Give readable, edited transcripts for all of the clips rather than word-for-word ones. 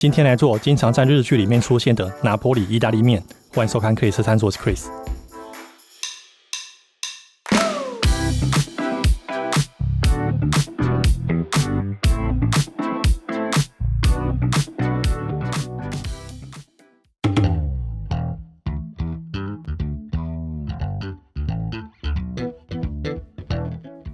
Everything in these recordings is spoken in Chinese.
今天来做经常在日剧里面出现的拿坡里意大利面，欢迎收看克里斯餐桌，我是 Chris。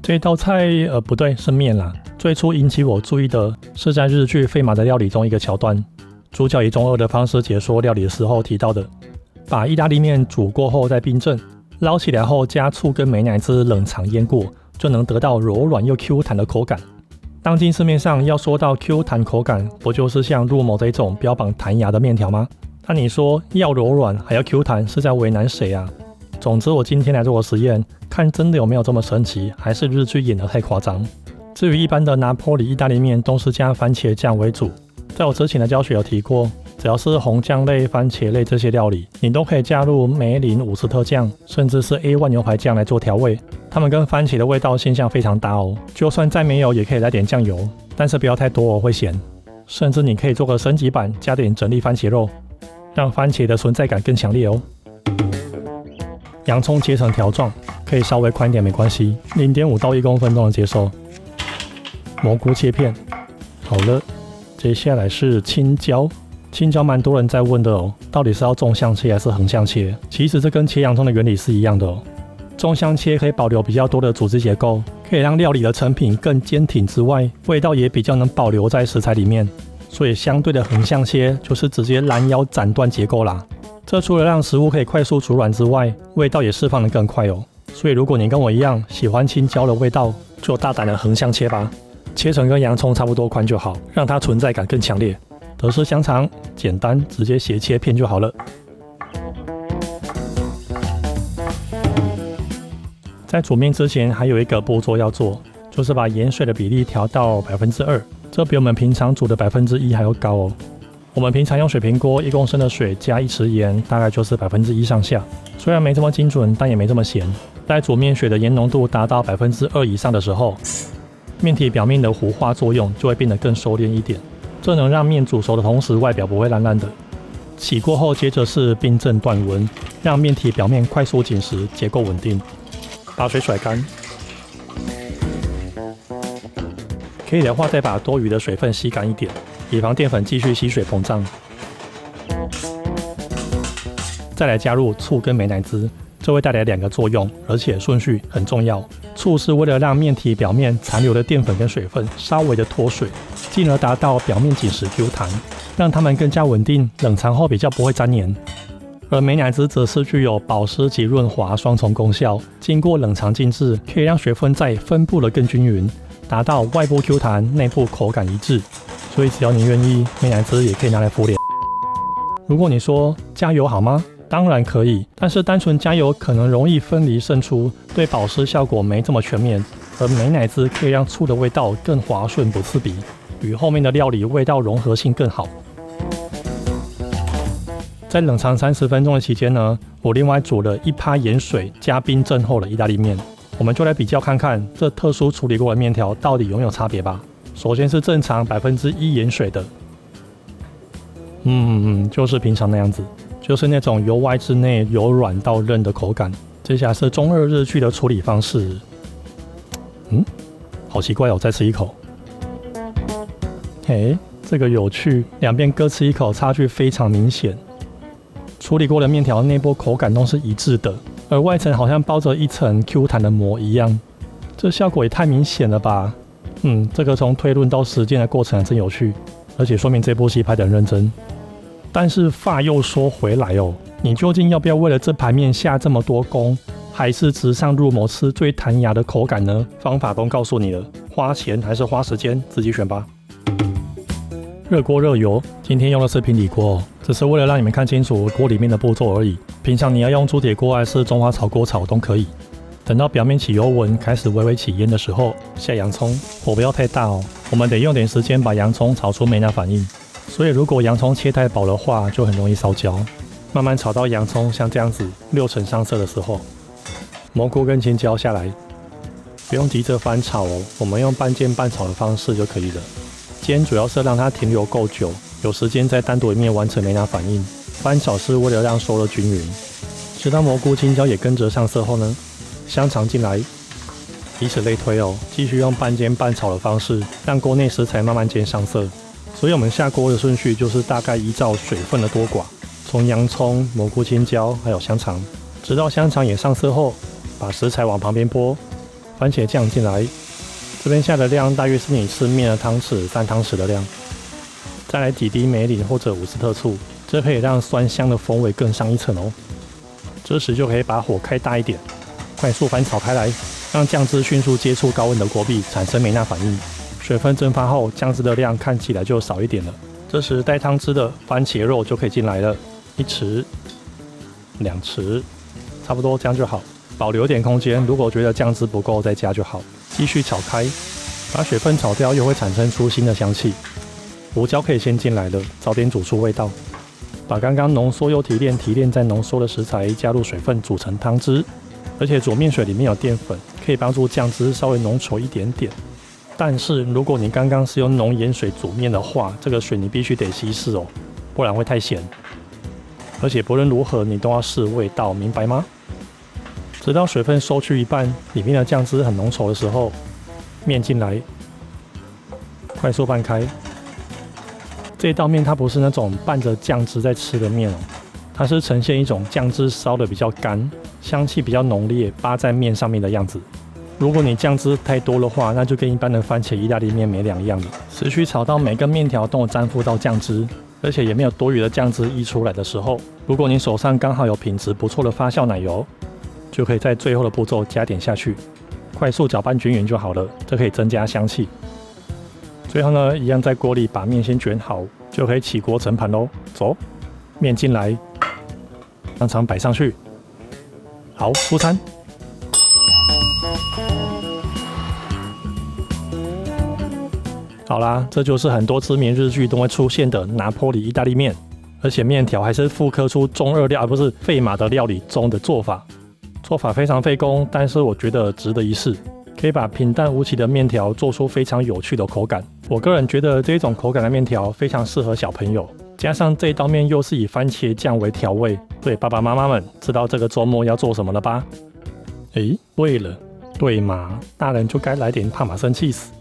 这道菜不对，是面啦。最初引起我注意的是在日剧《费马的料理》中一个桥段，主角以中二的方式解说料理的时候提到的，把意大利面煮过后再冰镇，捞起来后加醋跟美乃滋冷藏腌过，就能得到柔软又 Q 弹的口感。当今市面上要说到 Q 弹口感，不就是像入某这种标榜弹牙的面条吗？那你说要柔软还要 Q 弹，是在为难谁啊？总之我今天来做个实验，看真的有没有这么神奇，还是日剧演得太夸张。至于一般的拿坡里意大利面都是加番茄酱为主，在我之前的教学有提过，只要是红酱类、番茄类这些料理，你都可以加入梅林伍斯特酱，甚至是 A1 牛排酱来做调味，它们跟番茄的味道现象非常搭哦。就算再没有也可以来点酱油，但是不要太多哦，会咸。甚至你可以做个升级版，加点整粒番茄肉，让番茄的存在感更强烈哦。洋葱切成条状，可以稍微宽一点没关系，0.5到1公分都能接受。蘑菇切片，好了，接下来是青椒。青椒蛮多人在问的哦，到底是要纵向切还是横向切？其实这跟切洋葱的原理是一样的哦。纵向切可以保留比较多的组织结构，可以让料理的成品更坚挺之外，味道也比较能保留在食材里面。所以相对的横向切就是直接拦腰斩断结构啦。这除了让食物可以快速煮软之外，味道也释放得更快哦。所以如果你跟我一样喜欢青椒的味道，就大胆的横向切吧，切成跟洋葱差不多宽就好，让它存在感更强烈。德式香肠简单直接斜切片就好了。在煮面之前还有一个步骤要做，就是把盐水的比例调到 2%， 这比我们平常煮的 1% 还要高哦。我们平常用水平锅1公升的水加1匙盐，大概就是 1% 上下。虽然没这么精准，但也没这么咸。在煮面水的盐浓度达到 2% 以上的时候，面体表面的糊化作用就会变得更收敛一点，这能让面煮熟的同时外表不会烂烂的。起锅后接着是冰镇断温，让面体表面快速紧实，结构稳定。把水甩干，可以的话再把多余的水分吸干一点，以防淀粉继续吸水膨胀。再来加入醋跟美乃滋，这会带来2个作用，而且顺序很重要。醋是为了让面体表面残留的淀粉跟水分稍微的脱水，进而达到表面紧实 Q 弹，让它们更加稳定，冷藏后比较不会粘黏。而美乃滋则是具有保湿及润滑双重功效，经过冷藏静置，可以让水分在分布得更均匀，达到外部 Q 弹、内部口感一致。所以只要你愿意，美乃滋也可以拿来敷脸。如果你说加油好吗？当然可以，但是单纯加油可能容易分离渗出，对保湿效果没这么全面。而美乃滋可以让醋的味道更滑顺不刺鼻，与后面的料理味道融合性更好。在冷藏30分钟的期间呢，我另外煮了1趴盐水加冰镇后的意大利面，我们就来比较看看这特殊处理过的面条到底有没有差别吧。首先是正常 1% 盐水的，就是平常那样子，就是那种由外至内由软到韧的口感。接下来是中二日剧的处理方式，好奇怪哦，再吃一口。这个有趣，两边各吃一口，差距非常明显。处理过的面条内部口感都是一致的，而外层好像包着一层 Q 弹的膜一样，这效果也太明显了吧。这个从推论到实践的过程真有趣，而且说明这部戏拍得很认真。但是话又说回来哦，你究竟要不要为了这盘面下这么多功，还是直上入谋吃最弹牙的口感呢？方法都告诉你了，花钱还是花时间，自己选吧。热锅热油，今天用的是平底锅，只是为了让你们看清楚锅里面的步骤而已。平常你要用铸铁锅还是中华炒锅炒都可以。等到表面起油纹，开始微微起烟的时候，下洋葱，火不要太大哦，我们得用点时间把洋葱炒出梅纳反应。所以如果洋葱切太薄的话，就很容易烧焦。慢慢炒到洋葱像这样子6成上色的时候，蘑菇跟青椒下来，不用急着翻炒哦，我们用半煎半炒的方式就可以了。煎主要是让它停留够久，有时间再单独一面完成梅纳反应。翻炒是为了让熟的均匀。直到蘑菇青椒也跟着上色后呢，香肠进来，以此类推哦，继续用半煎半炒的方式，让锅内食材慢慢煎上色。所以我们下锅的顺序就是大概依照水分的多寡，从洋葱、蘑菇青椒还有香肠，直到香肠也上色后，把食材往旁边拨，番茄酱进来，这边下的量大约是你吃面的汤匙3汤匙的量，再来几滴梅林或者伍斯特醋，这可以让酸香的风味更上一层哦。这时就可以把火开大一点，快速翻炒开来，让酱汁迅速接触高温的锅壁，产生梅纳反应。水分蒸发后，酱汁的量看起来就少一点了。这时带汤汁的番茄肉就可以进来了，1匙、2匙，差不多这样就好。保留点空间，如果觉得酱汁不够再加就好。继续炒开，把水分炒掉，又会产生出新的香气。胡椒可以先进来了，早点煮出味道。把刚刚浓缩又提炼再浓缩的食材加入水分煮成汤汁，而且煮面水里面有淀粉，可以帮助酱汁稍微浓稠一点点。但是如果你刚刚是用浓盐水煮面的话，这个水你必须得稀释哦，不然会太咸。而且不论如何你都要试味道，明白吗？直到水分收去一半，里面的酱汁很浓稠的时候，面进来，快速拌开。这道面它不是那种拌着酱汁在吃的面哦，它是呈现一种酱汁烧的比较干，香气比较浓烈，扒在面上面的样子。如果你酱汁太多的话，那就跟一般的番茄意大利面没两样了。持续炒到每个面条都有沾附到酱汁，而且也没有多余的酱汁溢出来的时候，如果你手上刚好有品质不错的发酵奶油，就可以在最后的步骤加点下去，快速搅拌均匀就好了，这可以增加香气。最后呢，一样在锅里把面先卷好，就可以起锅盛盘咯。走，面进来，香肠摆上去，好，出餐。好啦，这就是很多知名日剧都会出现的拿坡里意大利面，而且面条还是复刻出中二料，而不是费马的料理中的做法。做法非常费工，但是我觉得值得一试，可以把平淡无奇的面条做出非常有趣的口感。我个人觉得这种口感的面条非常适合小朋友，加上这一道面又是以番茄酱为调味，对爸爸妈妈们知道这个周末要做什么了吧？对了，对嘛，大人就该来点帕玛森起司。